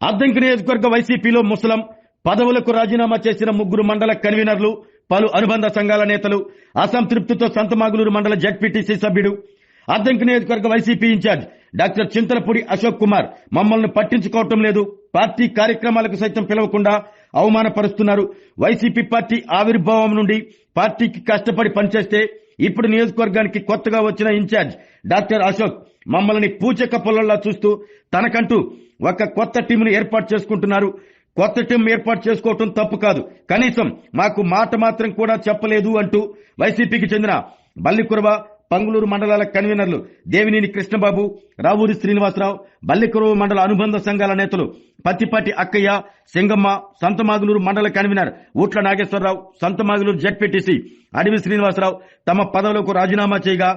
అద్దంకి నియోజకవర్గ వైసీపీలో ముసలం పదవులకు రాజీనామా చేసిన 3 మండల కన్వీనర్లు, పలు అనుబంధ సంఘాల నేతలు, అసంతృప్తితో సంతమాగులూరు మండల జెడ్పీటీసీ సభ్యుడు, అద్దంకి నియోజకవర్గ YCP incharge doctor Chintalapudi Ashok Kumar మమ్మల్ని పట్టించుకోవటం లేదు, పార్టీ కార్యక్రమాలకు సైతం పిలవకుండా అవమానపరుస్తున్నారు. వైసీపీ పార్టీ ఆవిర్భావం నుండి పార్టీకి కష్టపడి పనిచేస్తే ఇప్పుడు నియోజకవర్గానికి కొత్తగా వచ్చిన ఇన్ఛార్జ్ డాక్టర్ అశోక్ మమ్మల్ని పూచక పొలంలా చూస్తూ తనకంటూ ఒక కొత్త టీంను ఏర్పాటు చేసుకుంటున్నారు. కొత్త టీం ఏర్పాటు చేసుకోవటం తప్పు కాదు, కనీసం మాకు మాట మాత్రం కూడా చెప్పలేదు అంటూ వైసీపీకి చెందిన బల్లికురవ, పంగులూరు మండలాల కన్వీనర్లు దేవినేని కృష్ణబాబు, రావూరి శ్రీనివాసరావు, బల్లికురవ మండల అనుబంధ సంఘాల నేతలు పత్తిపాటి అక్కయ్య, సింగమ్మ, సంతమాగులూరు మండల కన్వీనర్ ఊట్ల నాగేశ్వరరావు, సంతమాగులూరు జెడ్పీటీసీ అడవి శ్రీనివాసరావు తమ పదవులకు రాజీనామా చేయగా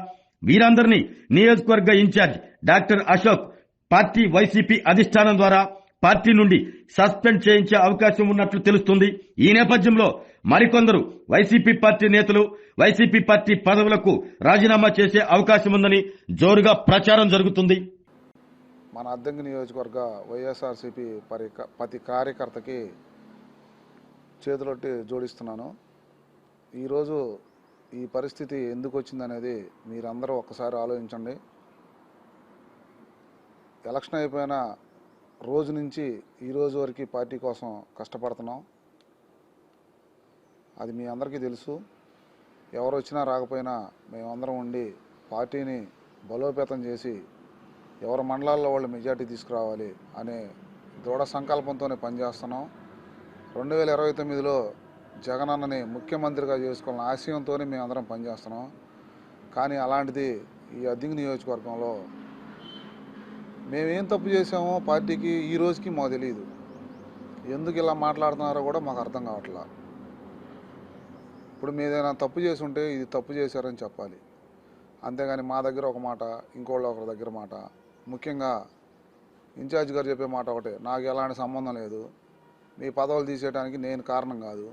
వీరందరినీ నియోజకవర్గ incharge doctor Ashok party YCP అధిష్టానం ద్వారా పార్టీ నుండి సస్పెండ్ చేయించే అవకాశం ఉన్నట్లు తెలుస్తుంది. ఈ నేపథ్యంలో మరికొందరు వైసీపీ పార్టీ నేతలు వైసీపీ పార్టీ పదవులకు రాజీనామా చేసే అవకాశం ఉందని జోరుగా ప్రచారం జరుగుతుంది. మన అద్దంకి నియోజకవర్గ వైఎస్ఆర్సీపీ ప్రతి కార్యకర్తకి చేతులొట్టి జోడిస్తున్నాను. ఈరోజు ఈ పరిస్థితి ఎందుకు వచ్చిందనేది మీరందరూ ఒక్కసారి ఆలోచించండి. ఎలక్షన్ అయిపోయిన రోజు నుంచి ఈ రోజు వరకు పార్టీ కోసం కష్టపడుతున్నాం. అది మీ అందరికీ తెలుసు. ఎవరు వచ్చినా రాకపోయినా మేమందరం ఉండి పార్టీని బలోపేతం చేసి ఎవరి మండలాల్లో వాళ్ళు మెజార్టీ తీసుకురావాలి అనే దృఢ సంకల్పంతోనే పనిచేస్తున్నాం. 2029లో జగనన్నని ముఖ్యమంత్రిగా చేసుకోవాలన్న ఆశయంతోనే మేమందరం పనిచేస్తున్నాం. కానీ అలాంటిది ఈ అద్దంకి నియోజకవర్గంలో మేమేం తప్పు చేసామో పార్టీకి ఈ రోజుకి మాకు తెలియదు. ఎందుకు ఇలా మాట్లాడుతున్నారో కూడా మాకు అర్థం కావట్లా. ఇప్పుడు మీదైనా తప్పు చేసి ఉంటే ఇది తప్పు చేశారని చెప్పాలి, అంతేగాని మా దగ్గర ఒక మాట, ఇంకోళ్ళ ఒకరి దగ్గర మాట. ముఖ్యంగా ఇన్ఛార్జ్ గారు చెప్పే మాట ఒకటే, నాకు ఎలాంటి సంబంధం లేదు, మీ పదవులు తీసేయడానికి నేను కారణం కాదు.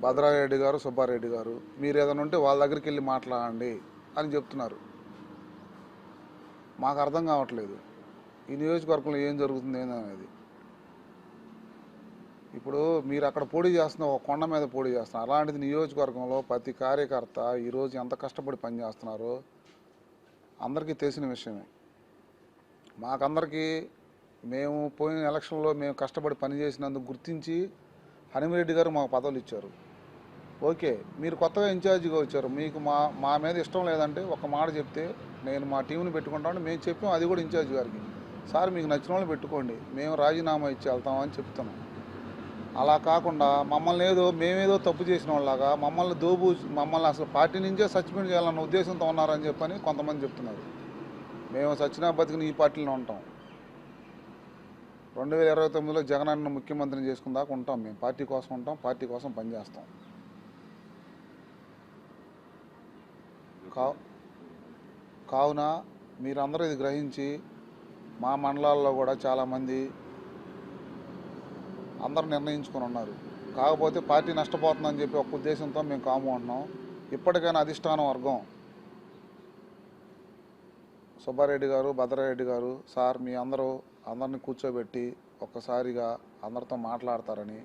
భద్రారెడ్డి గారు, సుబ్బారెడ్డి గారు మీరు ఏదైనా ఉంటే వాళ్ళ దగ్గరికి వెళ్ళి మాట్లాడండి అని చెప్తున్నారు. మాకు అర్థం కావట్లేదు ఈ నియోజకవర్గంలో ఏం జరుగుతుంది ఏందనేది. ఇప్పుడు మీరు అక్కడ పోటీ చేస్తున్న ఒక కొండ మీద పోటీ చేస్తున్నారు. అలాంటిది నియోజకవర్గంలో ప్రతి కార్యకర్త ఈరోజు ఎంత కష్టపడి పనిచేస్తున్నారో అందరికీ తెలిసిన విషయమే. మాకందరికీ మేము పోయిన ఎలక్షన్లో మేము కష్టపడి పనిచేసినందుకు గుర్తించి హనుమిరెడ్డి గారు మాకు పదవులు ఇచ్చారు. ఓకే, మీరు కొత్తగా ఇన్ఛార్జిగా వచ్చారు, మీకు మా మీద ఇష్టం లేదంటే ఒక మాట చెప్తే నేను మా టీంని పెట్టుకుంటామని మేము చెప్పాం. అది కూడా ఇన్ఛార్జ్ గారికి, సార్ మీకు నచ్చిన వాళ్ళు పెట్టుకోండి, మేము రాజీనామా ఇచ్చి వెళ్తామని చెప్తున్నాం. అలా కాకుండా మమ్మల్ని మేమేదో తప్పు చేసిన వాళ్ళలాగా మమ్మల్ని అసలు పార్టీ నుంచే సస్పెండ్ చేయాలన్న ఉద్దేశంతో ఉన్నారని చెప్పని కొంతమంది చెప్తున్నారు. మేము సచ్చినా బతికిన ఈ పార్టీలో ఉంటాం. 2029లో జగనన్న ముఖ్యమంత్రిని చేసుకున్నాక ఉంటాం. మేము పార్టీ కోసం ఉంటాం, పార్టీ కోసం పనిచేస్తాం. కావున మీరందరూ ఇది గ్రహించి మా మండలాల్లో కూడా చాలామంది అందరూ నిర్ణయించుకొని ఉన్నారు. కాకపోతే పార్టీ నష్టపోతుందని చెప్పి ఒక ఉద్దేశంతో మేము కాము ఉంటున్నాం. ఇప్పటికైనా అధిష్టానం వర్గం సుబ్బారెడ్డి గారు, భద్రారెడ్డి గారు, సార్ మీ అందరిని కూర్చోబెట్టి ఒక్కసారిగా అందరితో మాట్లాడతారని.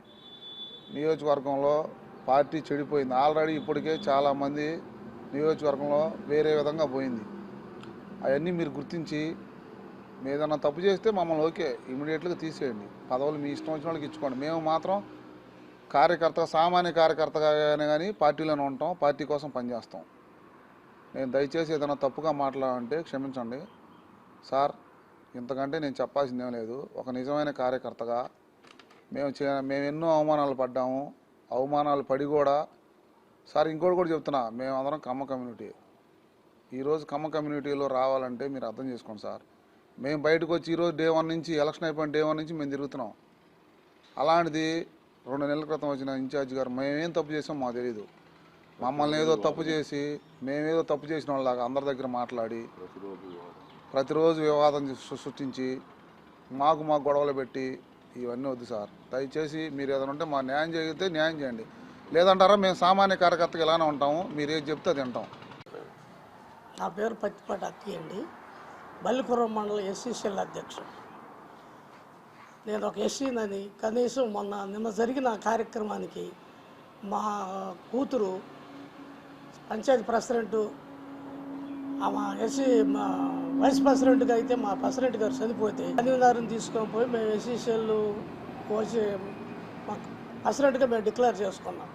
నియోజకవర్గంలో పార్టీ చెడిపోయింది ఆల్రెడీ. ఇప్పటికే చాలామంది నియోజకవర్గంలో వేరే విధంగా పోయింది. అవన్నీ మీరు గుర్తించి మీరు ఏదైనా తప్పు చేస్తే మమ్మల్ని ఓకే ఇమీడియట్గా తీసేయండి, పదవులు మీ ఇష్టం వచ్చిన వాళ్ళకి ఇచ్చుకోండి. మేము మాత్రం సామాన్య కార్యకర్తగానే కానీ పార్టీలోనే ఉంటాం, పార్టీ కోసం పనిచేస్తాం. నేను దయచేసి ఏదైనా తప్పుగా మాట్లాడాలంటే క్షమించండి సార్. ఇంతకంటే నేను చెప్పాల్సిందేం లేదు. ఒక నిజమైన కార్యకర్తగా మేము ఎన్నో అవమానాలు పడ్డాము. అవమానాలు పడి కూడా సార్ ఇంకోటి కూడా చెప్తున్నా, మేము అందరం కమ్మ కమ్యూనిటీ. ఈరోజు కమ్మ కమ్యూనిటీలో రావాలంటే మీరు అర్థం చేసుకోండి సార్. మేము బయటకు వచ్చి ఈరోజు డే 1 నుంచి ఎలక్షన్ అయిపోయిన డే 1 నుంచి మేము తిరుగుతున్నాం. అలాంటిది 2 నెలల క్రితం వచ్చిన ఇన్ఛార్జ్ గారు మేమేం తప్పు చేసాం మాకు తెలీదు. మమ్మల్ని ఏదో తప్పు చేసి మేమేదో తప్పు చేసిన వాళ్ళలాగా అందరి దగ్గర మాట్లాడి ప్రతిరోజు వివాదం సృష్టించి మాకు గొడవలు పెట్టి ఇవన్నీ వద్దు సార్. దయచేసి మీరు ఏదైనా ఉంటే మా న్యాయం చేయితే న్యాయం చేయండి, లేదంటారా మేము సామాన్య కార్యకర్తగా ఇలానే ఉంటాము, మీరు ఏది చెప్తే అది వింటాం. నా పేరు పత్తిపాటి అక్కయ్య అండి, బల్లికురవ మండలం ఎస్సీసీఎల్ అధ్యక్షుడు. నేను ఒక ఎస్సీనని కనీసం నిన్న జరిగిన కార్యక్రమానికి మా కూతురు పంచాయతీ ప్రెసిడెంటు మా ఎస్సీ మా వైస్ ప్రెసిడెంట్గా అయితే మా ప్రెసిడెంట్ గారు చనిపోతే కన్వీనర్ని తీసుకొని పోయి మేము ఎస్సీ సెల్ వచ్చి మా ప్రెసిడెంట్గా మేము డిక్లేర్ చేసుకున్నాం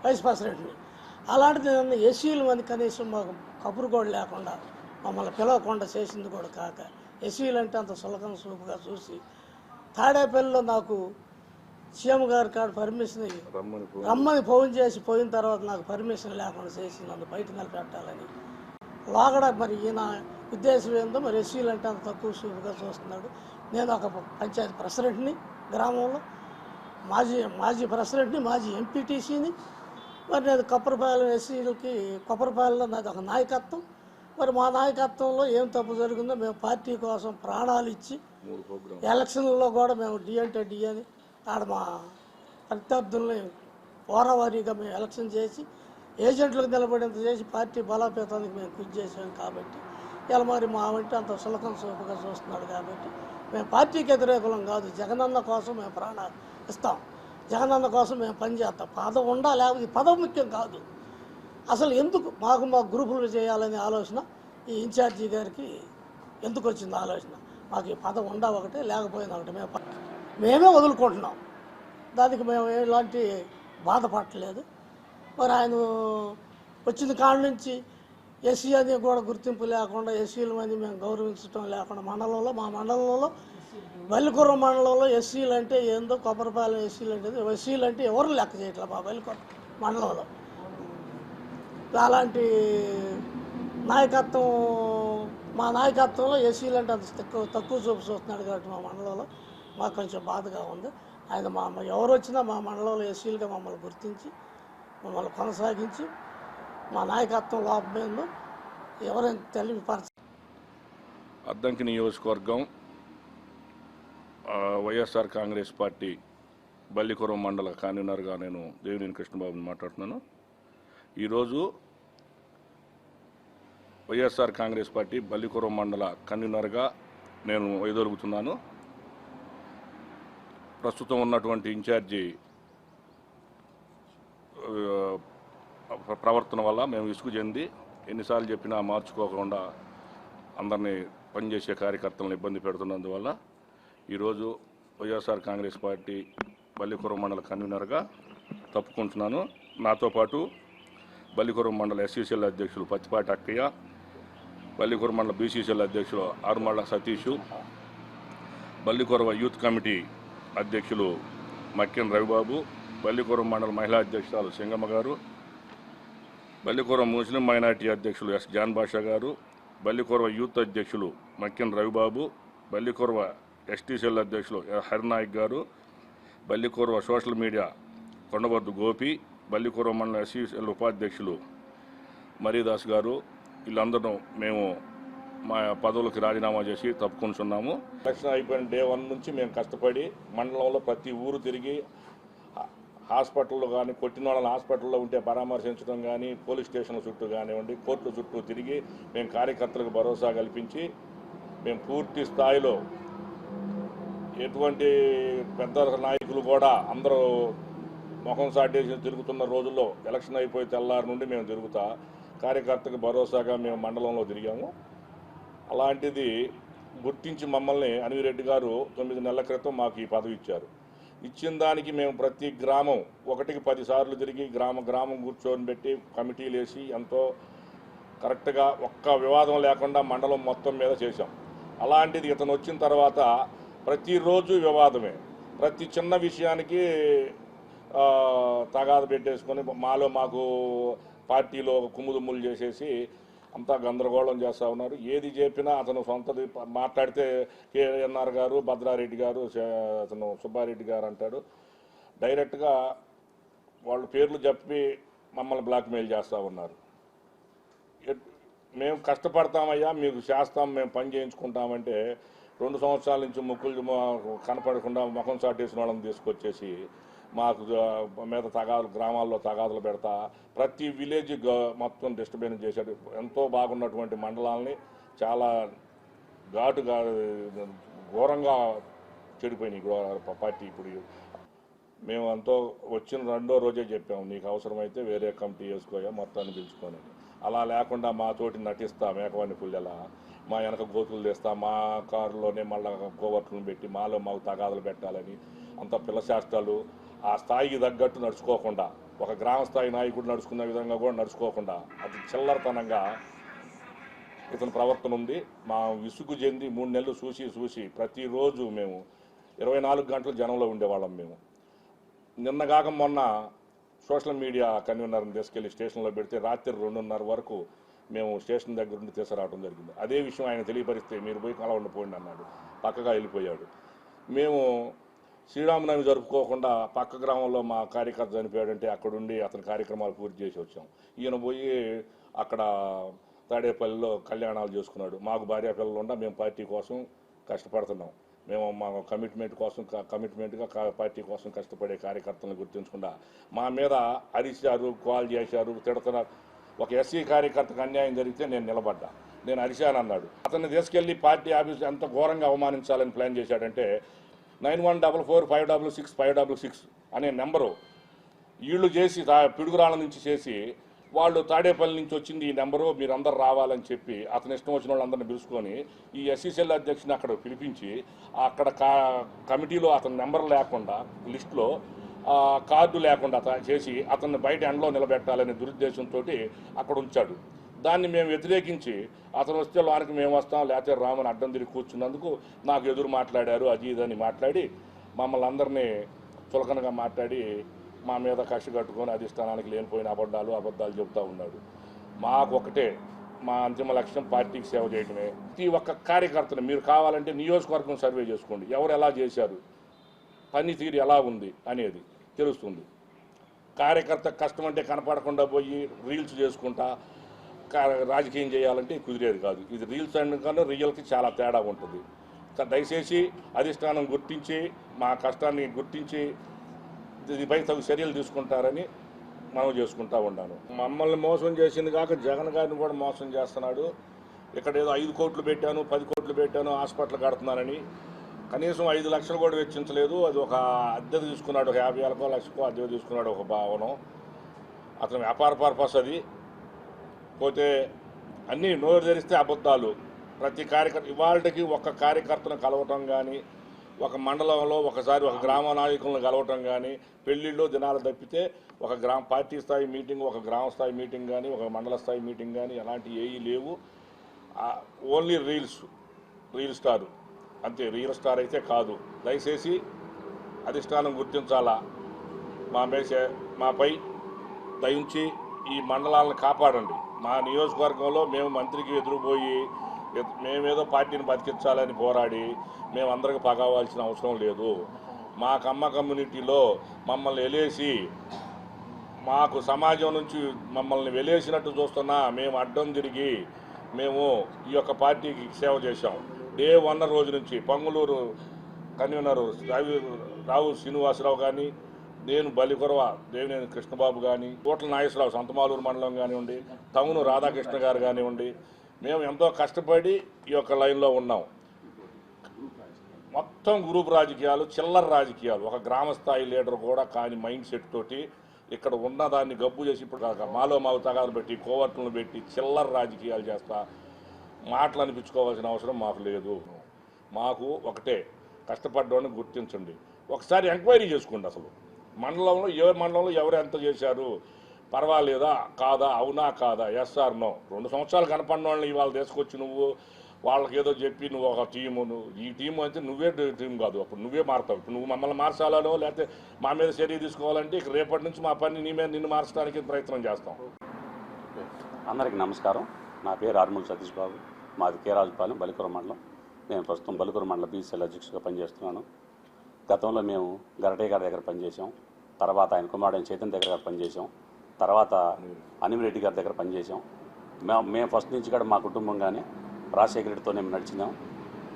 వైస్ ప్రెసిడెంట్ని. అలాంటిది నన్ను ఎస్సీలు అని కనీసం మాకు కబురు కూడా లేకుండా మమ్మల్ని పిలవకుండా చేసింది కూడా కాక ఎస్సీలు అంటే అంత సులకన సూపుగా చూసి తాడేపల్లిలో నాకు సీఎం గారి కాడ పర్మిషన్ రమ్మని ఫోన్ చేసి పోయిన తర్వాత నాకు పర్మిషన్ లేకుండా చేసి నన్ను బయట నిలబెట్టాలని లోగడ మరి ఈయన ఉద్దేశం ఏందో మరి ఎస్సీలు అంటే అంత తక్కువ సూపుగా చూస్తున్నాడు. నేను ఒక పంచాయతీ ప్రెసిడెంట్ని, గ్రామంలో మాజీ ప్రెసిడెంట్ని, మాజీ ఎంపీటీసీని. మరి నేను కొప్పరపాలెం ఎస్సీలకి కొప్పరపాలెంలో నాది ఒక నాయకత్వం. మరి మా నాయకత్వంలో ఏం తప్పు జరిగిందో మేము పార్టీ కోసం ప్రాణాలు ఇచ్చి ఎలక్షన్లలో కూడా మేము డి అంటే డి అని ఆడ మా ప్రత్యర్థుల్ని వారావారీగా మేము ఎలక్షన్ చేసి ఏజెంట్లకు నిలబడేంత చేసి పార్టీ బలోపేతానికి మేము కృషి చేసాం. కాబట్టి ఇలా మరి మా వంటి అంత సులకం సూపుగా చూస్తున్నాడు. కాబట్టి మేము పార్టీకి వ్యతిరేకులం కాదు, జగనన్న కోసం మేము ప్రాణాలు ఇస్తాం, జగనన్న కోసం మేము పనిచేస్తాం. పదవి ఉండాలి, ఈ పదవి ముఖ్యం కాదు. అసలు ఎందుకు మా గ్రూపులు చేయాలనే ఆలోచన ఈ ఇన్ఛార్జి గారికి ఎందుకు వచ్చింది ఆలోచన? మాకు ఈ పదవి ఉండా ఒకటే, లేకపోయినా ఒకటి, మేమే వదులుకుంటున్నాం. దానికి మేము ఎలాంటి బాధపడలేదు. మరి ఆయన వచ్చిన కాడ నుంచి ఎస్సీ అని కూడా గుర్తింపు లేకుండా, ఎస్సీల మంది మేము గౌరవించడం లేకుండా మా మండలంలో బల్లికుర్రం మండలంలో ఎస్సీలు అంటే ఏందో, కొప్పరపాలెం ఎస్సీలు అంటే ఎస్సీలు అంటే ఎవరు లెక్క చేయట్లేదు మా బల్లికుర్రం మండలంలో. అలాంటి నాయకత్వం, మా నాయకత్వంలో ఎస్సీలు అంటే అంత తక్కువ చూపు చూస్తున్నాడు. కాబట్టి మా మండలంలో మాకు కొంచెం బాధగా ఉంది. ఆయన ఎవరు వచ్చినా మా మండలంలో ఎస్సీలుగా మమ్మల్ని గుర్తించి మమ్మల్ని కొనసాగించి మా నాయకత్వం లోపమేందో ఎవరైనా తెలియపరచ. అద్దంకి నియోజకవర్గం వైఎస్ఆర్ కాంగ్రెస్ పార్టీ బల్లికుర్రం మండల కన్వీనర్గా నేను దేవినేని కృష్ణబాబుని మాట్లాడుతున్నాను. ఈరోజు వైఎస్ఆర్ కాంగ్రెస్ పార్టీ బల్లికుర్రం మండల కన్వీనర్గా నేను వైదొలుగుతున్నాను. ప్రస్తుతం ఉన్నటువంటి ఇన్ఛార్జి ప్రవర్తన వల్ల మేము విసుగు చెంది ఎన్నిసార్లు చెప్పినా మార్చుకోకుండా అందరినీ పనిచేసే కార్యకర్తలను ఇబ్బంది పెడుతున్నందువల్ల ఈరోజు వైఎస్ఆర్ కాంగ్రెస్ పార్టీ బల్లికుర్రం మండల కన్వీనర్గా తప్పుకుంటున్నాను. నాతో పాటు బల్లికుర్రం మండల ఎస్సీసీఎల్ అధ్యక్షులు పత్తిపాటి అక్కయ్య, బల్లికుర్రం మండల బీసీసీఎల్ అధ్యక్షులు ఆరుమళ్ళ సతీషు, బల్లికుర్రం యూత్ కమిటీ అధ్యక్షులు మక్కెన్ రవిబాబు, బల్లికుర్రం మండల మహిళా అధ్యక్షురాలు సింగమ్మ గారు, బల్లికుర్రం ముస్లిం మైనార్టీ అధ్యక్షులు ఎస్ జాన్ బాషా గారు, బల్లికుర్రం యూత్ అధ్యక్షులు మక్కెన్ రవిబాబు, బల్లికుర్రం ఎస్టీసీఎల్ అధ్యక్షులు హరినాయక్ గారు, బల్లికుర్రం సోషల్ మీడియా కొండబొద్దు గోపి, బల్లికుర్రం మండల ఎస్సీసీఎల్ ఉపాధ్యక్షులు మరీదాస్ గారు, వీళ్ళందరూ మేము మా పదవులకు రాజీనామా చేసి తప్పుకుంటున్నాము. ఎలక్షన్ అయిపోయిన డే 1 నుంచి మేము కష్టపడి మండలంలో ప్రతి ఊరు తిరిగి హాస్పిటల్లో కానీ, కొట్టిన వాళ్ళని హాస్పిటల్లో ఉంటే పరామర్శించడం కానీ, పోలీస్ స్టేషన్ల చుట్టూ కానివ్వండి, కోర్టుల చుట్టూ తిరిగి మేము కార్యకర్తలకు భరోసా కల్పించి మేము పూర్తి స్థాయిలో ఎటువంటి పెద్ద నాయకులు కూడా అందరూ ముఖం సాటేసి తిరుగుతున్న రోజుల్లో ఎలక్షన్ అయిపోయి తెల్లారి నుండి మేము తిరుగుతా కార్యకర్తకు భరోసాగా మేము మండలంలో తిరిగాము. అలాంటిది గుర్తించి మమ్మల్ని అనివిరెడ్డి గారు 9 నెలల క్రితం మాకు ఈ పదవి ఇచ్చారు. ఇచ్చిన దానికి మేము ప్రతి గ్రామం 1కి 10 సార్లు తిరిగి గ్రామం కూర్చొని పెట్టి కమిటీలు వేసి ఎంతో కరెక్ట్గా ఒక్క వివాదం లేకుండా మండలం మొత్తం మీద చేశాం. అలాంటిది ఇతను వచ్చిన తర్వాత ప్రతిరోజు వివాదమే, ప్రతి చిన్న విషయానికి తగాద పెట్టేసుకొని మాకు పార్టీలో కుమ్ముదుమ్ములు చేసేసి అంతా గందరగోళం చేస్తూ ఉన్నారు. ఏది చెప్పినా అతను సొంతది మాట్లాడితే కేఎన్ఆర్ గారు, భద్రారెడ్డి గారు, అతను సుబ్బారెడ్డి గారు అంటాడు. డైరెక్ట్గా వాళ్ళ పేర్లు చెప్పి మమ్మల్ని బ్లాక్మెయిల్ చేస్తూ ఉన్నారు. మేము కష్టపడతామయ్యా, మీకు చేస్తాం, మేము పని చేయించుకుంటామంటే 2 సంవత్సరాల నుంచి ముక్కులు కనపడకుండా ముఖం చాటేసిన వాళ్ళని తీసుకొచ్చేసి మాకు మీద గ్రామాల్లో తగాదులు పెడతా ప్రతి విలేజ్ మొత్తం డిస్టర్బెన్స్ చేశాడు. ఎంతో బాగున్నటువంటి మండలాల్ని చాలా ఘాటుగా ఘోరంగా చెడిపోయినాయి పార్టీ. ఇప్పుడు మేము అంతా వచ్చిన రెండో రోజే చెప్పాము, నీకు అవసరమైతే వేరే కమిటీ వేసుకోయా మొత్తాన్ని పిలుచుకొని. అలా లేకుండా మాతోటి నటిస్తా మేకవాణి పుల్లెలా మా వెనక గోతులు తెస్తా, మా కారులోనే మళ్ళీ కోవర్టులను పెట్టి మాకు తగాదులు పెట్టాలని అంత పిల్లశాస్త్రాలు ఆ స్థాయికి తగ్గట్టు నడుచుకోకుండా, ఒక గ్రామ స్థాయి నాయకుడు నడుచుకున్న విధంగా కూడా నడుచుకోకుండా అతి చిల్లరతనంగా ఇతని ప్రవర్తన ఉంది. మా విసుగు చెంది 3 నెలలు చూసి ప్రతిరోజు మేము 24 గంటలు జనంలో ఉండేవాళ్ళం. మేము నిన్నగాక మొన్న సోషల్ మీడియా కన్వీనర్ని తీసుకెళ్లి స్టేషన్లో పెడితే రాత్రి 2:30 వరకు మేము స్టేషన్ దగ్గర నుండి తీసుకురావడం జరిగింది. అదే విషయం ఆయన తెలియపరిస్తే మీరు పోయి కళ ఉండిపోయింది అన్నాడు, పక్కగా వెళ్ళిపోయాడు. మేము శ్రీరామనవమి జరుపుకోకుండా పక్క గ్రామంలో మా కార్యకర్త చనిపోయాడంటే అక్కడుండి అతని కార్యక్రమాలు పూర్తి చేసి వచ్చాం. ఈయన పోయి అక్కడ తాడేపల్లిలో కళ్యాణాలు చేసుకున్నాడు. మాకు భార్య పిల్లలు ఉండా మేము పార్టీ కోసం కష్టపడుతున్నాం. మేము మా కమిట్మెంట్గా పార్టీ కోసం కష్టపడే కార్యకర్తలను గుర్తించకుండా మా మీద అరిశారు, కాల్ చేశారు, తిడుతున్నారు. ఒక ఎస్సీ కార్యకర్తకు అన్యాయం జరిగితే నేను నిలబడ్డా, నేను అరిశానన్నాడు. అతన్ని తీసుకెళ్లి పార్టీ ఆఫీస్ ఎంత ఘోరంగా అవమానించాలని ప్లాన్ చేశాడంటే 9144566566 అనే నెంబరు వీళ్ళు చేసి పిడుగురాళ్ళ నుంచి చేసి వాళ్ళు తాడేపల్లి నుంచి వచ్చింది ఈ నెంబరు, మీరు అందరు రావాలని చెప్పి అతని ఇష్టం వచ్చిన వాళ్ళందరినీ పిలుచుకొని ఈ ఎస్సీసీఎల్ అధ్యక్షుని అక్కడ పిలిపించి అక్కడ కమిటీలో అతని నెంబర్ లేకుండా లిస్టులో కార్డు లేకుండా చేసి అతన్ని బయట ఎండలో నిలబెట్టాలనే దురుద్దేశంతో అక్కడ ఉంచాడు. దాన్ని మేము వ్యతిరేకించి అతను వస్తే లోనికి మేము వస్తాం లేకపోతే రామని అడ్డం తిరిగి కూర్చున్నందుకు నాకు ఎదురు మాట్లాడారు, అది ఇదని మాట్లాడి మమ్మల్ని అందరినీ చులకనగా మాట్లాడి మా మీద కక్ష కట్టుకొని అధిష్టానానికి లేనిపోయిన అబద్ధాలు చెబుతూ ఉన్నాడు. మాకు ఒకటే మా అంతిమ లక్ష్యం పార్టీకి సేవ చేయడమే. ప్రతి ఒక్క కార్యకర్తను మీరు కావాలంటే నియోజకవర్గం సర్వే చేసుకోండి, ఎవరు ఎలా చేశారు, పనితీరు ఎలా ఉంది అనేది తెలుస్తుంది. కార్యకర్త కష్టం అంటే కనపడకుండా పోయి రీల్స్ చేసుకుంటా రాజకీయం చేయాలంటే కుదిరేది కాదు. ఇది రీల్స్ కన్నా రియల్కి చాలా తేడా ఉంటుంది. దయచేసి అధిష్టానం గుర్తించి మా కష్టాన్ని గుర్తించి దీనిపై తగు చర్యలు తీసుకుంటారని మనం చేసుకుంటా ఉన్నాను. మమ్మల్ని మోసం చేసింది కాక జగన్ గారిని కూడా మోసం చేస్తున్నాడు. ఇక్కడ ఏదో 5 కోట్లు పెట్టాను 10 కోట్లు పెట్టాను హాస్పిటల్ కడుతున్నానని కనీసం 5 లక్షలు కూడా వెచ్చించలేదు. అది ఒక అద్దె తీసుకున్నాడు, ఒక 50,000 లక్షకో అద్దె తీసుకున్నాడు ఒక భవనం. అతను వ్యాపార పర్పస్ అది. పోతే అన్నీ నోరు తెరిస్తే అబద్ధాలు. ప్రతి కార్యకర్త ఇవాళకి ఒక కార్యకర్తను కలవటం కానీ, ఒక మండలంలో ఒకసారి ఒక గ్రామ నాయకులను కలవటం కానీ, పెళ్లిళ్ళు దినాలు తప్పితే ఒక పార్టీ స్థాయి మీటింగ్, ఒక గ్రామ స్థాయి మీటింగ్ కానీ, ఒక మండల స్థాయి మీటింగ్ కానీ అలాంటివి ఏవి లేవు. ఓన్లీ రీల్ స్టార్ అంతే. రియల్ స్టార్ అయితే కాదు. దయచేసి అధిష్టానం గుర్తించాలా, మాపై దయించి ఈ మండలాలను కాపాడండి. మా నియోజకవర్గంలో మేము మంత్రికి ఎదురుపోయి మేమేదో పార్టీని బతికించాలని పోరాడి మేమందరికి పగవాల్సిన అవసరం లేదు. మా కమ్మ కమ్యూనిటీలో మమ్మల్ని వెలేసి మాకు సమాజం నుంచి మమ్మల్ని వెలేసినట్టు చూస్తున్నా మేము అడ్డం తిరిగి మేము ఈ యొక్క పార్టీకి సేవ చేశాం. డే 1 రోజు నుంచి పొంగులూరు కన్వీనరు రావు శ్రీనివాసరావు కానీ, నేను బలికొరవ దేవినేని కృష్ణబాబు కానీ, కోట్ల నాగేశ్వరరావు సంతమాలూరు మండలం కానివ్వండి, టౌను రాధాకృష్ణ గారు కానివ్వండి, మేము ఎంతో కష్టపడి ఈ యొక్క లైన్లో ఉన్నాం. మొత్తం గ్రూప్ రాజకీయాలు, చిల్లర రాజకీయాలు, ఒక గ్రామ స్థాయి లీడర్ కూడా కాని మైండ్ సెట్ తోటి ఇక్కడ ఉన్నదాన్ని గబ్బు చేసి ఇప్పుడు మాకు తగాదు పెట్టి కోవర్టులను పెట్టి చిల్లర రాజకీయాలు చేస్తా మాటలు అనిపించుకోవాల్సిన అవసరం మాకు లేదు. మాకు ఒకటే, కష్టపడ్డాన్ని గుర్తించండి. ఒకసారి ఎంక్వైరీ చేసుకోండి. అసలు మండలంలో మండలంలో ఎవరు ఎంత చేశారు, పర్వాలేదా కాదా, అవునా కాదా, ఎస్ఆర్ నో. 2 సంవత్సరాలు కనపడిన వాళ్ళని ఇవాళ తీసుకొచ్చి నువ్వు వాళ్ళకి ఏదో చెప్పి నువ్వు ఒక టీము, ఈ టీము అయితే నువ్వే టీం కాదు, అప్పుడు నువ్వే మారుతావు. ఇప్పుడు నువ్వు మమ్మల్ని మార్చాలనో లేకపోతే మా మీద చర్య తీసుకోవాలంటే ఇక రేపటి నుంచి మా పని నిన్ను మార్చడానికి ప్రయత్నం చేస్తాం. అందరికీ నమస్కారం. నా పేరు ఆర్మూల్ సతీష్ బాబు, మాది కేరాజుపాలెం బలికొర మండలం. నేను ప్రస్తుతం బలికొర మండలం బీసీఎల్ అధ్యక్షుడిగా పనిచేస్తున్నాను. గతంలో మేము గరటయ్య గారి దగ్గర పనిచేసాం, తర్వాత ఆయన కుమారుడైన చైతన్య దగ్గర పనిచేసాం, తర్వాత అనిమిరెడ్డి గారి దగ్గర పనిచేసాం. మేము ఫస్ట్ నుంచి కూడా మా కుటుంబంగానే రాజశేఖర రెడ్డితో మేము నడిచినాం.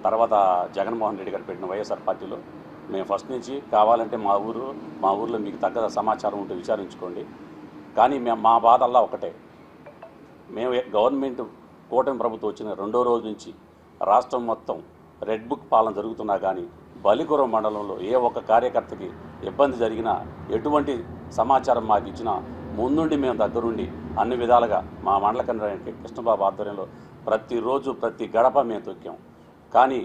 తర్వాత జగన్మోహన్ రెడ్డి గారు పెట్టిన వైఎస్ఆర్ పార్టీలో మేము ఫస్ట్ నుంచి కావాలంటే మా ఊర్లో మీకు తగ్గ సమాచారం ఉంటే విచారించుకోండి. కానీ మా బాధల్లా ఒకటే, మేము గవర్నమెంట్ కూటమి ప్రభుత్వం వచ్చిన 2వ రోజు నుంచి రాష్ట్రం మొత్తం రెడ్ బుక్ పాలన జరుగుతున్నా కానీ బలికొర మండలంలో ఏ ఒక్క కార్యకర్తకి ఇబ్బంది జరిగినా ఎటువంటి సమాచారం మాకు ఇచ్చినా ముందుండి మేము దగ్గరుండి అన్ని విధాలుగా మా మండల కన్వీనర్ కృష్ణబాబు ఆధ్వర్యంలో ప్రతిరోజు ప్రతి గడప మేము తొక్కాం. కానీ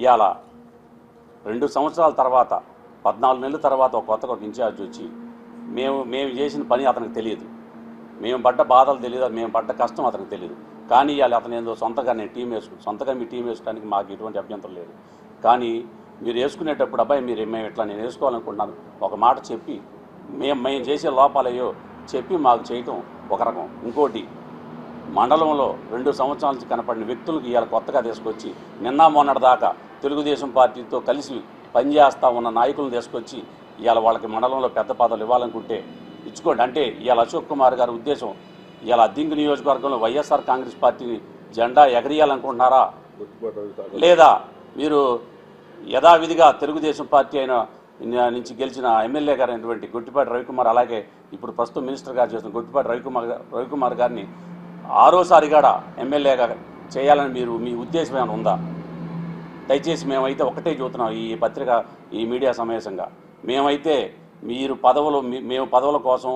ఇవాళ 2 సంవత్సరాల తర్వాత 14 నెలల తర్వాత ఒక ఇన్ఛార్జ్ వచ్చి మేము చేసిన పని అతనికి తెలియదు, మేము పడ్డ బాధలు తెలియదు, మేము పడ్డ కష్టం అతనికి తెలియదు. కానీ ఇవాళ అతను ఏందో సొంతగా మీ టీం వేసుకోవడానికి మాకు ఎటువంటి అభ్యంతరం లేదు. కానీ మీరు వేసుకునేటప్పుడు అబ్బాయి మేము ఇట్లా నేను వేసుకోవాలనుకుంటున్నాను ఒక మాట చెప్పి మేము చేసే లోపాలయ్యో చెప్పి మాకు చేయటం ఒక రకం. ఇంకోటి మండలంలో 2 సంవత్సరాల నుంచి కనపడిన వ్యక్తులకు ఇవాళ కొత్తగా తీసుకొచ్చి నిన్న మొన్నటి దాకా తెలుగుదేశం పార్టీతో కలిసి పనిచేస్తూ ఉన్న నాయకులను తీసుకొచ్చి ఇవాళ వాళ్ళకి మండలంలో పెద్ద పదవులు ఇవ్వాలనుకుంటే ఇచ్చుకోండి. అంటే ఇవాళ అశోక్ కుమార్ గారి ఉద్దేశం ఇవాళ అద్దింకి నియోజకవర్గంలో వైఎస్ఆర్ కాంగ్రెస్ పార్టీని జెండా ఎగరేయాలనుకుంటున్నారా, లేదా మీరు యథావిధిగా తెలుగుదేశం పార్టీ నుంచి గెలిచిన ఎమ్మెల్యే గారు అయినటువంటి గొట్టిపాటి రవికుమార్, అలాగే ఇప్పుడు ప్రస్తుతం మినిస్టర్ గారు చేసిన గొట్టిపాటి రవికుమార్ గారిని 6వసారి కూడా ఎమ్మెల్యేగా చేయాలని మీ ఉద్దేశం ఏమైనా ఉందా? దయచేసి మేమైతే ఒకటే చూస్తున్నాం ఈ పత్రిక ఈ మీడియా సమావేశంగా, మేమైతే మేము పదవుల కోసం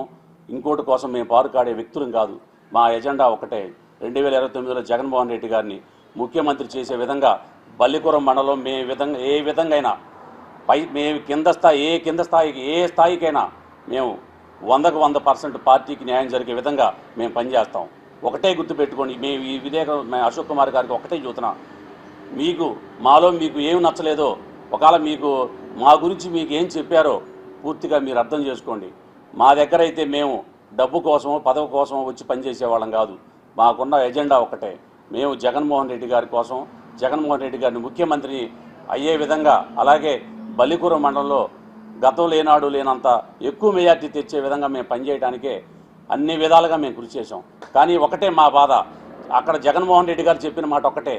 ఇంకోటి కోసం మేము పారుకాడే వ్యక్తులం కాదు. మా ఎజెండా ఒకటే, 2029లో జగన్మోహన్ రెడ్డి గారిని ముఖ్యమంత్రి చేసే విధంగా బల్లికొర మండలం ఏ విధంగా అయినా మేము ఏ స్థాయికైనా మేము 100కు 100% పార్టీకి న్యాయం జరిగే విధంగా మేము పనిచేస్తాం. ఒకటే గుర్తుపెట్టుకోండి, మేము ఈ విధంగా అశోక్ కుమార్ గారికి ఒకటే చూస్తున్నాం, మాలో మీకు ఏం నచ్చలేదో, ఒకవేళ మా గురించి మీకు ఏం చెప్పారో పూర్తిగా మీరు అర్థం చేసుకోండి. మా దగ్గర అయితే మేము డబ్బు కోసమో పదవి కోసమో వచ్చి పనిచేసేవాళ్ళం కాదు. మాకున్న ఎజెండా ఒకటే, మేము జగన్మోహన్ రెడ్డి గారి కోసం, జగన్మోహన్ రెడ్డి గారిని ముఖ్యమంత్రి అయ్యే విధంగా, అలాగే బల్లికొర మండలంలో గతంలో ఏనాడు లేనంత ఎక్కువ మెజార్టీ తెచ్చే విధంగా మేము పనిచేయడానికే అన్ని విధాలుగా మేము కృషి చేసాం. కానీ ఒకటే మా బాధ, అక్కడ జగన్మోహన్ రెడ్డి గారు చెప్పిన మాట ఒకటే,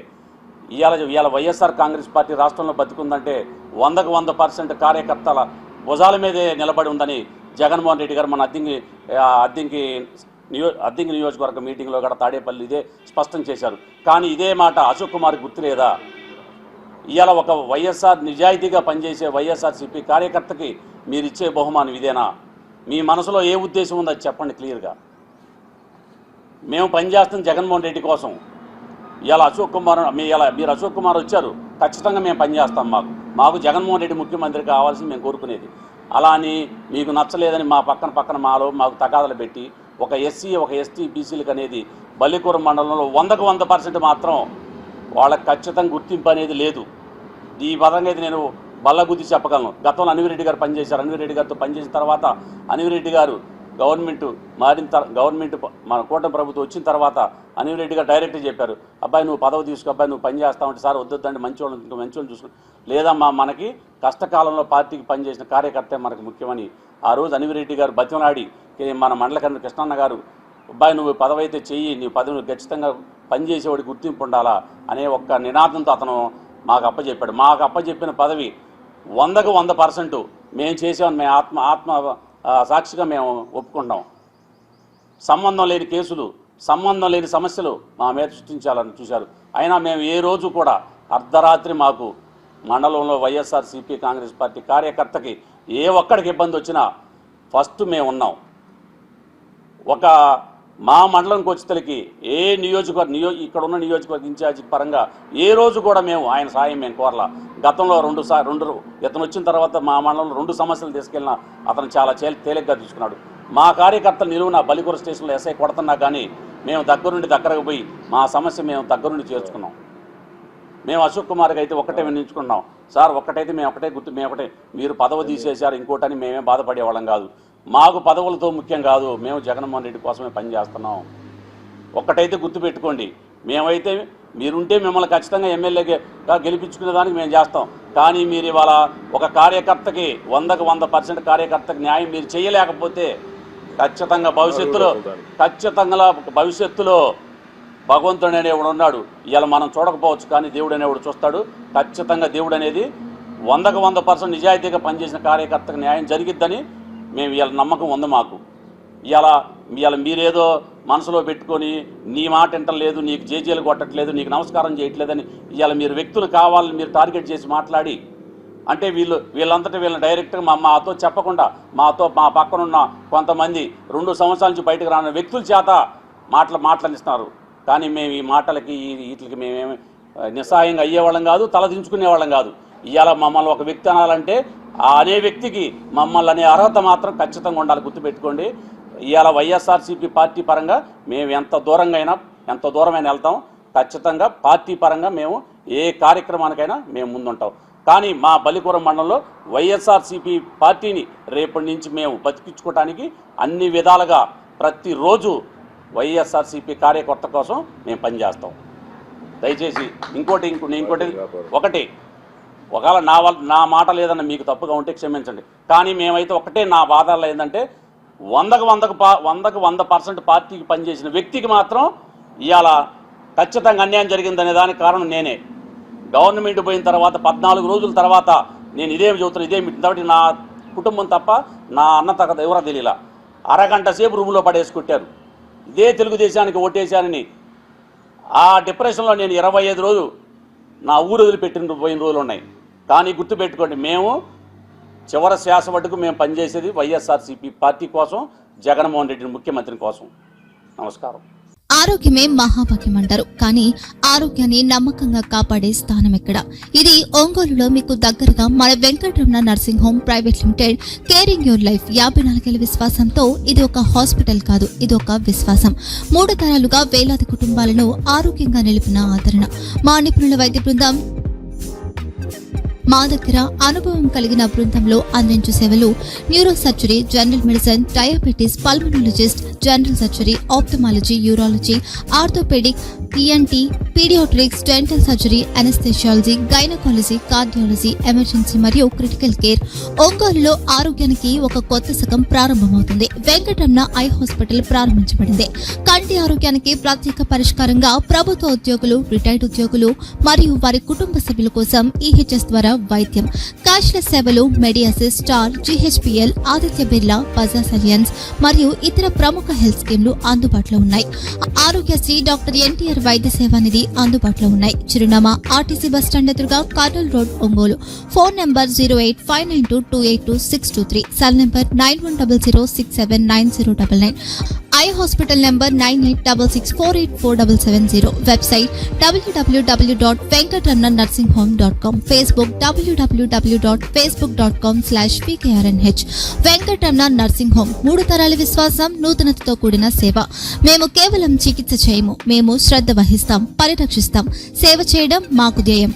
ఇవాళ వైఎస్ఆర్ కాంగ్రెస్ పార్టీ రాష్ట్రంలో బతికుందంటే 100కు 100% కార్యకర్తల భుజాల మీదే నిలబడి ఉందని జగన్మోహన్ రెడ్డి గారు మన అద్దింకి నియోజకవర్గ మీటింగ్లో కూడా తాడేపల్లి ఇదే స్పష్టం చేశారు. కానీ ఇదే మాట అశోక్ కుమార్ గుర్తులేదా? ఇవాళ ఒక నిజాయితీగా పనిచేసే వైఎస్ఆర్సీపీ కార్యకర్తకి మీరు ఇచ్చే బహుమానం ఇదేనా? మీ మనసులో ఏ ఉద్దేశం ఉందో చెప్పండి క్లియర్గా. మేము పనిచేస్తున్న జగన్మోహన్ రెడ్డి కోసం. ఇవాళ మీరు అశోక్ కుమార్ వచ్చారు, ఖచ్చితంగా మేము పనిచేస్తాం. మాకు జగన్మోహన్ రెడ్డి ముఖ్యమంత్రి కావాల్సింది మేము కోరుకునేది. అలా అని మీకు నచ్చలేదని పక్కన మాకు తగాదలు పెట్టి ఒక ఎస్సీ ఒక ఎస్టీ బీసీలకు అనేది బల్లికొర మండలంలో 100కు 100% మాత్రం వాళ్ళకి ఖచ్చితంగా గుర్తింపు అనేది లేదు. ఈ పరంగా అయితే నేను బల్లగుద్ది చెప్పగలను. గతంలో అనివిరెడ్డి గారు పనిచేశారు. అనివిరెడ్డి గారితో పనిచేసిన తర్వాత అనివిరెడ్డి గారు గవర్నమెంట్ మన కూటమి ప్రభుత్వం వచ్చిన తర్వాత అనివిరెడ్డి గారు డైరెక్ట్గా చెప్పారు, అబ్బాయి నువ్వు పదవి తీసుకో, అబ్బాయి నువ్వు పని చేస్తావంటే సార్ వద్దండి మంచివాళ్ళని చూసుకో, లేదమ్మా మనకి కష్టకాలంలో పార్టీకి పనిచేసిన కార్యకర్తే మనకు ముఖ్యమని ఆ రోజు అనివిరెడ్డి గారు బతిమలాడి మన మండల కన్వీనర్ కృష్ణన్న గారు, అబ్బాయి నువ్వు పదవి అయితే చెయ్యి, నీ పదవి ఖచ్చితంగా పనిచేసేవాడికి గుర్తింపు ఉండాలా అనే ఒక్క నినాదంతో అతను మాకు అప్పచెప్పాడు. మాకు అప్పచెప్పిన పదవి 100కు 100% మేము చేసామని మేము ఆత్మ సాక్షిగా మేము ఒప్పుకుంటాం. సంబంధం లేని కేసులు, సంబంధం లేని సమస్యలు మా మీద సృష్టించాలని చూశారు. అయినా మేము ఏ రోజు కూడా అర్ధరాత్రి మాకు మండలంలో వైఎస్ఆర్సీపీ కాంగ్రెస్ పార్టీ కార్యకర్తకి ఏ ఒక్కడికి ఇబ్బంది వచ్చినా ఫస్ట్ మేము ఉన్నాం. మా మండలంకి వచ్చేసరికి ఏ ఇక్కడ ఉన్న నియోజకవర్గ ఇన్ఛార్జి పరంగా ఏ రోజు కూడా ఆయన సాయం మేము కోరలా. గతంలో ఇతను వచ్చిన తర్వాత మా మండలంలో 2 సమస్యలు తీసుకెళ్ళినా అతను చాలా తేలిగ్గా తీసుకున్నాడు. మా కార్యకర్తలు నిలువున బల్లికొర స్టేషన్లో ఎస్ఐ కొడుతున్నా కానీ మేము దగ్గరకు పోయి మా సమస్య మేము దగ్గరుండి చేర్చుకున్నాం. మేము అశోక్ కుమార్కి అయితే ఒకటే వినించుకున్నాం, సార్ ఒక్కటైతే మేము ఒకటే మీరు పదవి తీసేశారు ఇంకోటని మేమే బాధపడేవాళ్ళం కాదు. మాకు పదవులతో ముఖ్యం కాదు, మేము జగన్మోహన్ రెడ్డి కోసమే పనిచేస్తున్నాం. ఒక్కటైతే గుర్తుపెట్టుకోండి, మేమైతే మీరుంటే మిమ్మల్ని ఖచ్చితంగా ఎమ్మెల్యేగా గెలిపించుకునే దానికి మేము చేస్తాం. కానీ మీరు ఇవాళ ఒక కార్యకర్తకి 100కు 100% కార్యకర్తకి న్యాయం మీరు చేయలేకపోతే ఖచ్చితంగా భవిష్యత్తులో భగవంతుడు అనేవాడు ఉన్నాడు. ఇవాళ మనం చూడకపోవచ్చు కానీ దేవుడు అనేవాడు చూస్తాడు. ఖచ్చితంగా దేవుడు అనేది 100కు 100% నిజాయితీగా పనిచేసిన కార్యకర్తకు న్యాయం జరిగిద్దని మేము ఇవాళ నమ్మకం ఉంది మాకు. ఇవాళ మీరేదో మనసులో పెట్టుకొని నీ మాట వింటలేదు, నీకు జేజేలు కొట్టట్లేదు, నీకు నమస్కారం చేయట్లేదని ఇవాళ మీరు వ్యక్తులు కావాలని మీరు టార్గెట్ చేసి మాట్లాడి అంటే వీళ్ళంతటా వీళ్ళని డైరెక్ట్గా మాతో చెప్పకుండా మా పక్కనున్న కొంతమంది 2 సంవత్సరాల నుంచి బయటకు రాని వ్యక్తుల చేత మాట్లాడిస్తున్నారు. కానీ మేము ఈ మాటలకి వీటికి మేమేమి నిస్సహాయంగా అయ్యేవాళ్ళం కాదు, తలదించుకునేవాళ్ళం కాదు. ఇవాళ మమ్మల్ని ఒక వ్యక్తి అనాలంటే అనే వ్యక్తికి మమ్మల్ని అనే అర్హత మాత్రం ఖచ్చితంగా ఉండాలి, గుర్తుపెట్టుకోండి. ఇవాళ వైఎస్ఆర్సీపీ పార్టీ పరంగా మేము ఎంత దూరమైనా వెళ్తాం. ఖచ్చితంగా పార్టీ పరంగా మేము ఏ కార్యక్రమానికైనా మేము ముందుంటాం. కానీ మా బలికురం మండలంలో వైఎస్ఆర్సీపీ పార్టీని రేపటి నుంచి మేము బతికించుకోవడానికి అన్ని విధాలుగా ప్రతిరోజు వైఎస్ఆర్సీపీ కార్యకర్త కోసం మేము పనిచేస్తాం. దయచేసి ఇంకోటి ఒకవేళ నా మాట లేదన్న మీకు తప్పుగా ఉంటే క్షమించండి. కానీ మేమైతే ఒకటే నా బాధల్లో ఏంటంటే 100% పార్టీకి పనిచేసిన వ్యక్తికి మాత్రం ఇవాళ ఖచ్చితంగా అన్యాయం జరిగిందనే దానికి కారణం నేనే. గవర్నమెంట్ పోయిన తర్వాత 14 రోజుల తర్వాత నేను ఇదేమి చెబుతున్నాను, కాబట్టి నా కుటుంబం తప్ప నా అన్న తగ్గ ఎవరో తెలియలా. అరగంట సేపు రూములో పడేసుకుంటారు. ఇదే తెలుగుదేశానికి ఓటేశానని ఆ డిప్రెషన్లో నేను 25 రోజులు నా ఊరు వదిలిపెట్టిన రోజులు ఉన్నాయి. కానీ గుర్తుపెట్టుకోండి, మేము చివరి శ్వాస వరకు మేము పనిచేసేది వైఎస్ఆర్సీపీ పార్టీ కోసం, జగన్మోహన్ రెడ్డిని ముఖ్యమంత్రి కోసం. నమస్కారం. ఆరోగ్యమే మహాభాగ్యం అంటారు, కానీ ఆరోగ్యాన్ని నమ్మకంగా కాపాడే స్థానం ఎక్కడ? ఇది ఒంగోలులో మీకు దగ్గరగా మన Venkataramana nursing home private limited. Caring your life 54 ఏళ్ల విశ్వాసంతో ఇది ఒక హాస్పిటల్ కాదు, ఇది ఒక విశ్వాసం. 3 తరాలుగా వేలాది కుటుంబాలను ఆరోగ్యంగా నిలిపిన ఆదరణ. మా నిపుణుల వైద్య బృందం మా దగ్గర అనుభవం కలిగిన బృందంలో అందించే సేవలు neuro surgery, general medicine, diabetes, pulmonologist, general surgery, ophthalmology, urology, orthopaedic, ENT, paediatrics, dental surgery, anaesthesiology, gynaecology, cardiology, emergency మరియు క్రిటికల్ కేర్. ఒంగోలులో ఆరోగ్యానికి ఒక కొత్త శకం ప్రారంభమవుతుంది. వెంకటరమణ ఐ హాస్పిటల్ ప్రారంభించబడింది. కంటి ఆరోగ్యానికి ప్రత్యేక పరిష్కారంగా ప్రభుత్వ ఉద్యోగులు, రిటైర్డ్ ఉద్యోగులు మరియు వారి కుటుంబ సభ్యుల కోసం ఈహెచ్ఎస్ ద్వారా వైద్యం, క్యాష్లెస్ సేవలు, మెడియాసిస్, స్టార్, జీహెచ్పీఎల్, ఆదిత్య బిర్లా, బజాజ్ అలియన్స్ మరియు ఇతర ప్రముఖ హెల్త్ స్కీమ్లు అందుబాటులో ఉన్నాయి. ఆరోగ్యశ్రీ, డాక్టర్ ఎన్టీఆర్ వైద్య సేవా నిధి అందుబాటులో ఉన్నాయి. చిరునామా ఆర్టీసీ బస్టాండ్ ఎదురుగా, Kurnool road, Ongole. Phone number 08592282623, cell number 9100679099. Eye hospital number 9866484770. Website www.venkatramanarsinghome.com. Facebook www.facebook.com/pkrnh. Venkataramana nursing home, 3 తరాల విశ్వాసం, నూతనతతో కూడిన సేవ. మేము కేవలం చికిత్స చేయము, మేము శ్రద్ధ వహిస్తాం, పరిరక్షిస్తాం. సేవ చేయడం మాకు ధ్యేయం.